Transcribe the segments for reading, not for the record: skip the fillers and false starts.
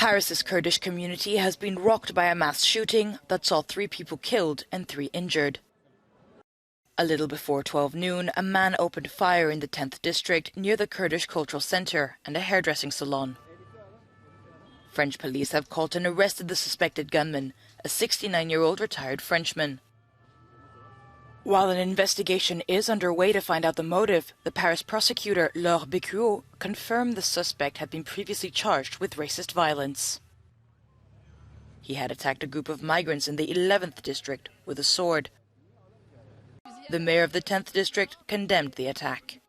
Paris's Kurdish community has been rocked by a mass shooting that saw 3 people killed and 3 injured. A little before 12 noon, a man opened fire in the 10th district near the Kurdish Cultural Center and a hairdressing salon. French police have caught and arrested the suspected gunman, a 69-year-old retired Frenchman. While an investigation is underway to find out the motive, the Paris prosecutor Laure Bécuot confirmed the suspect had been previously charged with racist violence. He had attacked a group of migrants in the 11th district with a sword. The mayor of the 10th district condemned the attack.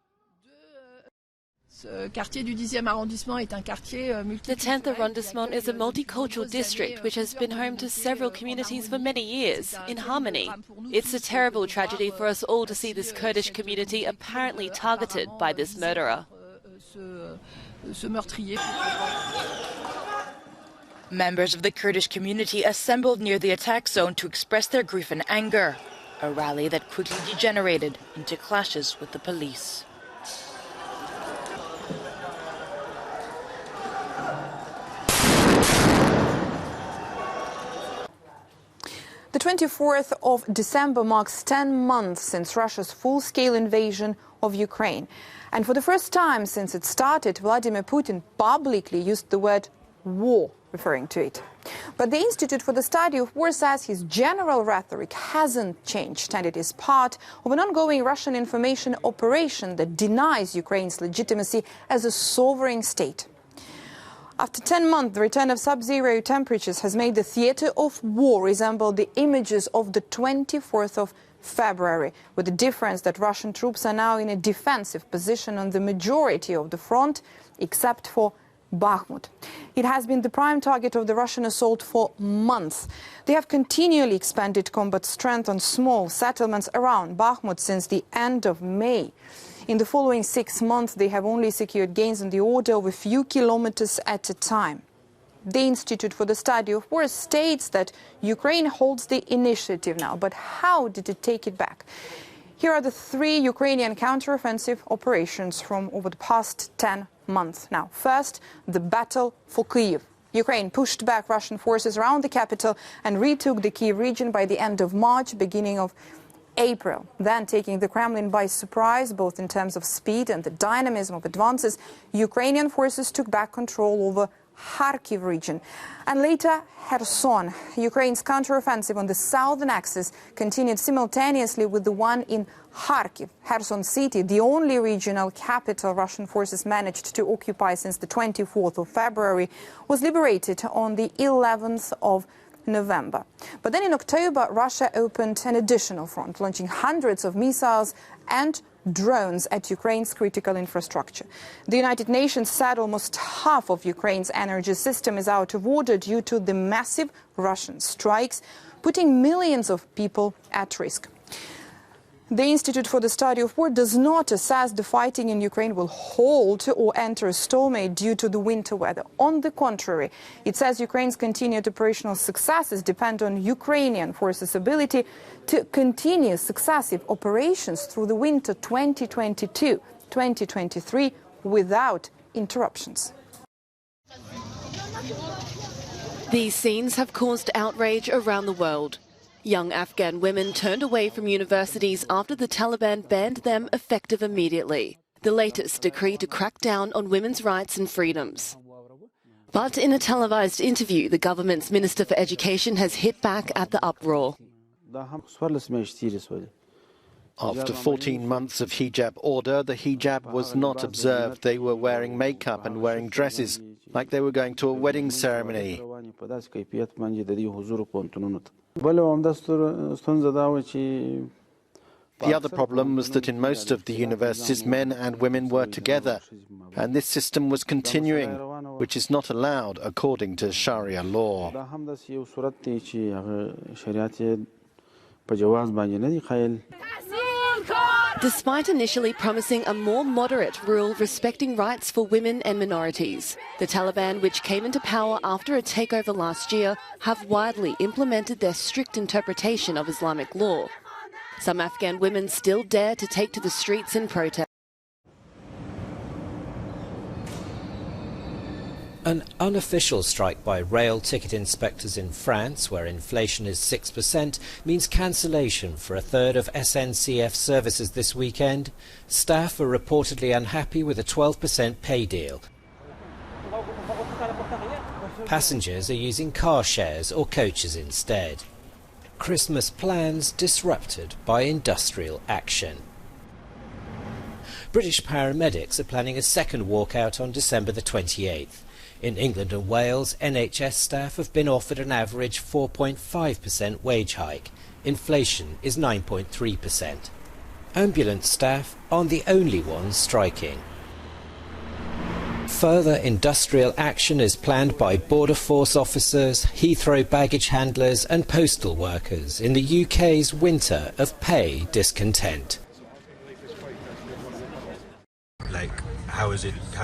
The 10th arrondissement is a multicultural district which has been home to several communities for many years, in harmony. It's a terrible tragedy for us all to see this Kurdish community apparently targeted by this murderer. Members of the Kurdish community assembled near the attack zone to express their grief and anger, a rally that quickly degenerated into clashes with the police. The 24th of December marks 10 months since Russia's full-scale invasion of Ukraine. And for the first time since it started, Vladimir Putin publicly used the word war, referring to it. But the Institute for the Study of War says his general rhetoric hasn't changed, and it is part of an ongoing Russian information operation that denies Ukraine's legitimacy as a sovereign state. After 10 months, the return of sub-zero temperatures has made the theatre of war resemble the images of the 24th of February, with the difference that Russian troops are now in a defensive position on the majority of the front, except for Bakhmut. It has been the prime target of the Russian assault for months. They have continually expanded combat strength on small settlements around Bakhmut since the end of May. In the following 6 months, they have only secured gains in the order of a few kilometers at a time. The Institute for the Study of War states that Ukraine holds the initiative now, but how did it take it back? Here are the 3 Ukrainian counteroffensive operations from over the past 10 months now. First, the battle for Kyiv. Ukraine pushed back Russian forces around the capital and retook the Kyiv region by the end of March, beginning of April. Then, taking the Kremlin by surprise, both in terms of speed and the dynamism of advances, Ukrainian forces took back control over Kharkiv region. And later, Kherson. Ukraine's counteroffensive on the southern axis continued simultaneously with the one in Kharkiv. Kherson city, the only regional capital Russian forces managed to occupy since the 24th of February, was liberated on the 11th of November. But then in October, Russia opened an additional front, launching hundreds of missiles and drones at Ukraine's critical infrastructure. The United Nations said almost half of Ukraine's energy system is out of order due to the massive Russian strikes, putting millions of people at risk. The Institute for the Study of War does not assess the fighting in Ukraine will halt or enter a stalemate due to the winter weather. On the contrary, it says Ukraine's continued operational successes depend on Ukrainian forces' ability to continue successive operations through the winter 2022-2023 without interruptions. These scenes have caused outrage around the world. Young Afghan women turned away from universities after the Taliban banned them effective immediately, the latest decree to crack down on women's rights and freedoms. But in a televised interview, the government's Minister for Education has hit back at the uproar. After 14 months of hijab order, the hijab was not observed. They were wearing makeup and wearing dresses, like they were going to a wedding ceremony. The other problem was that in most of the universities, men and women were together, and this system was continuing, which is not allowed according to Sharia law. Despite initially promising a more moderate rule respecting rights for women and minorities, the Taliban, which came into power after a takeover last year, have widely implemented their strict interpretation of Islamic law. Some Afghan women still dare to take to the streets in protest. An unofficial strike by rail ticket inspectors in France, where inflation is 6%, means cancellation for a third of SNCF services this weekend. Staff are reportedly unhappy with a 12% pay deal. Passengers are using car shares or coaches instead. Christmas plans disrupted by industrial action. British paramedics are planning a second walkout on December the 28th. In England and Wales, NHS staff have been offered an average 4.5% wage hike. Inflation is 9.3%. Ambulance staff aren't the only ones striking. Further industrial action is planned by Border Force officers, Heathrow baggage handlers and postal workers in the UK's winter of pay discontent.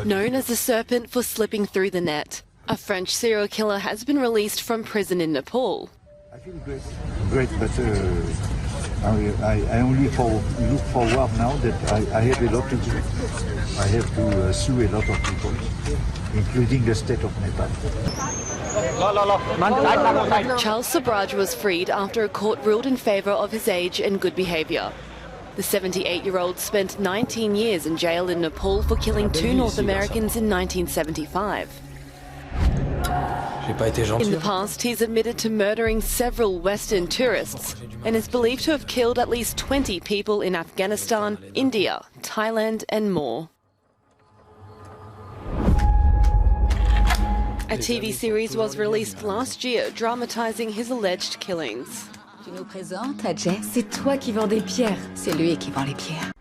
Known as the serpent for slipping through the net, a French serial killer has been released from prison in Nepal. I feel great, but I only look forward now that I have a lot to do. I have to sue a lot of people, including the state of Nepal. Charles Sabraj was freed after a court ruled in favour of his age and good behaviour. The 78-year-old spent 19 years in jail in Nepal for killing 2 North Americans in 1975. In the past, he's admitted to murdering several Western tourists and is believed to have killed at least 20 people in Afghanistan, India, Thailand and more. A TV series was released last year dramatising his alleged killings. Tu nous présentes à Jay. C'est toi qui vends des pierres. C'est lui qui vend les pierres.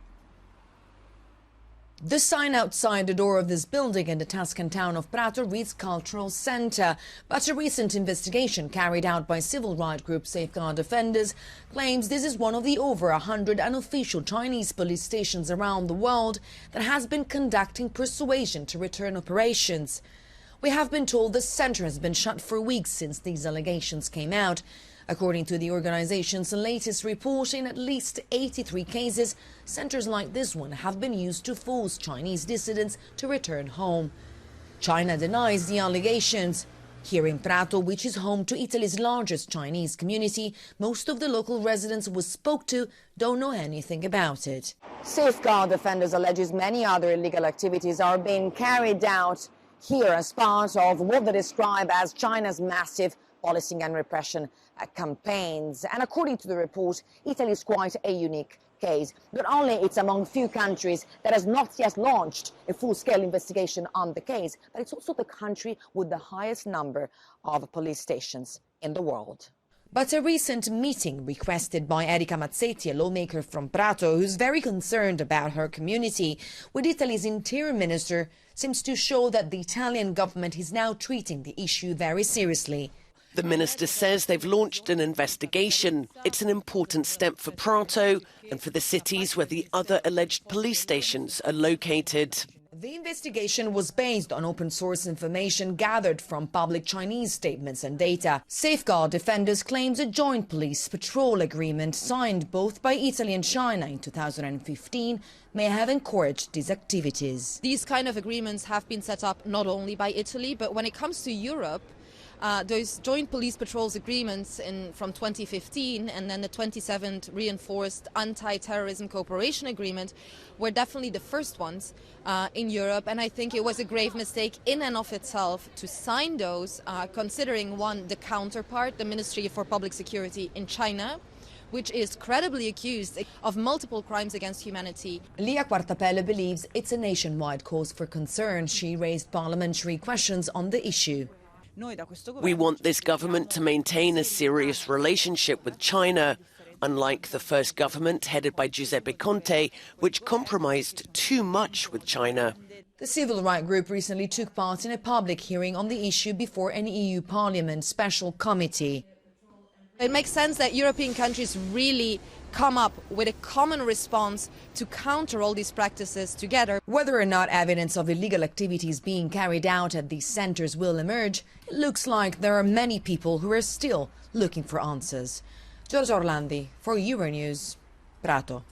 The sign outside the door of this building in the Tuscan town of Prato reads Cultural Center. But a recent investigation carried out by civil rights group Safeguard Defenders claims this is one of the over 100 unofficial Chinese police stations around the world that has been conducting persuasion to return operations. We have been told the center has been shut for weeks since these allegations came out. According to the organization's latest report, in at least 83 cases, centers like this one have been used to force Chinese dissidents to return home. China denies the allegations. Here in Prato, which is home to Italy's largest Chinese community, most of the local residents we spoke to don't know anything about it. Safeguard Defenders alleges many other illegal activities are being carried out here as part of what they describe as China's massive policing and repression campaigns. And according to the report, Italy is quite a unique case. Not only it's among few countries that has not yet launched a full-scale investigation on the case, but it's also the country with the highest number of police stations in the world. But a recent meeting requested by Erika Mazzetti, a lawmaker from Prato, who's very concerned about her community, with Italy's interior minister, seems to show that the Italian government is now treating the issue very seriously. The minister says they've launched an investigation. It's an important step for Prato and for the cities where the other alleged police stations are located. The investigation was based on open-source information gathered from public Chinese statements and data. Safeguard Defenders claims a joint police patrol agreement signed both by Italy and China in 2015 may have encouraged these activities. These kind of agreements have been set up not only by Italy, but when it comes to Europe, those joint police patrols agreements from 2015 and then the 27th reinforced anti-terrorism cooperation agreement were definitely the first ones in Europe, and I think it was a grave mistake in and of itself to sign those, considering one, the counterpart, the Ministry for Public Security in China, which is credibly accused of multiple crimes against humanity. Lia Quartapelle believes it's a nationwide cause for concern. She raised parliamentary questions on the issue. We want this government to maintain a serious relationship with China, unlike the first government headed by Giuseppe Conte, which compromised too much with China. The civil rights group recently took part in a public hearing on the issue before an EU Parliament special committee. It makes sense that European countries really come up with a common response to counter all these practices together. Whether or not evidence of illegal activities being carried out at these centers will emerge, it looks like there are many people who are still looking for answers. Giorgio Orlandi for Euronews, Prato.